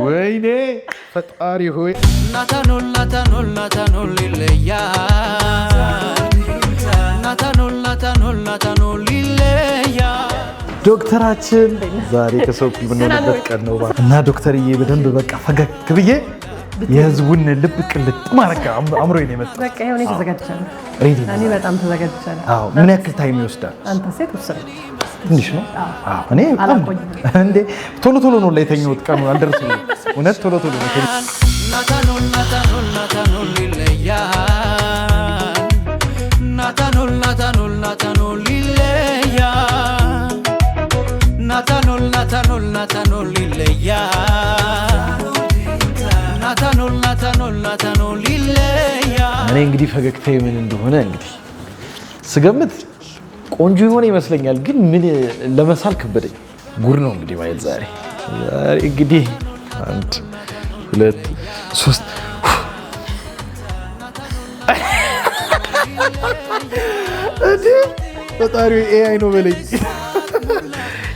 ወይኔ ፈጣሪ ሆይ ናታኖል ይለያል ናታኖል ይለያል ዶክተራችን ዛሬ ከሰው እኩል የምንሆንበት ቀን ነው እና ዶክተርዬ በደንብ በቃ ፈገግ ብዬ የህዝቡን ልብ ቅልጥ ማረጋ አምሮዬ ነው የመጣው። በቃ ይሄው ነው ተዘጋጅቻለሁ። ሬዲ እኔ በጣም ተዘጋጅቻለሁ። አዎ ምን ያክል ታይም ይወስዳል? አንተ ሴት ወሰደ ትንሽ ነው። አዎ እኔ እንዴ ቶሎ ነው ላይ የተኛሁት ቀኑ አልደረሰም። እውነት ቶሎ ነው ናታኖል ይለያል ናታኖል ይለያል ናታኖል ይለያል ናታኖል ይለያል። እኔ እንግዲህ ፈገግታዬ ምን እንደሆነ እንግዲህ ስገምት ቆንጆ የሆነ ይመስለኛል፣ ግን ምን ለመሳል ከበደኝ። ጉድ ነው እንግዲህ ማየት ዛሬ እንግዲህ 1 2 3 እዲ ፈጣሪ ኤአይ ነው በለኝ።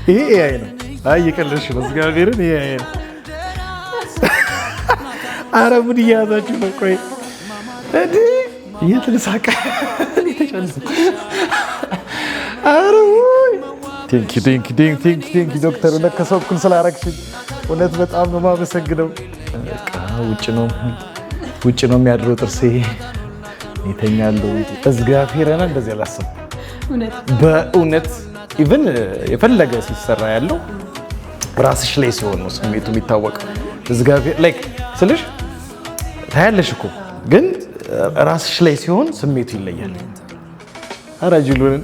ይሄ ኤአይ ነው። አይ እየቀለድሽ ነው። እግዚአብሔርን ኤአይ ነው። ኧረ ምን እያያዛችሁ ነው? ቆይ እዲ እየተነሳቀ ኧረ ወይ ቴንኪ ዶክተር፣ እውነት ከሰው እኩል ስላደረግሽኝ እውነት በጣም ነው የማመሰግነው። ውጭ ነው የሚያድረው ጥርሴ። ይተኛለሁ። እግዚአብሔርን እንደዚህ አላሰብኩም በእውነት። ኢቭን የፈለገ ሲሰራ ያለው ራስሽ ላይ ሲሆን ነው ስሜቱ የሚታወቀው። እግዚአብሔር ላይክ ስልሽ ታያለሽ እኮ ግን ራስሽ ላይ ሲሆን ስሜቱ ይለያል። አራጅሉን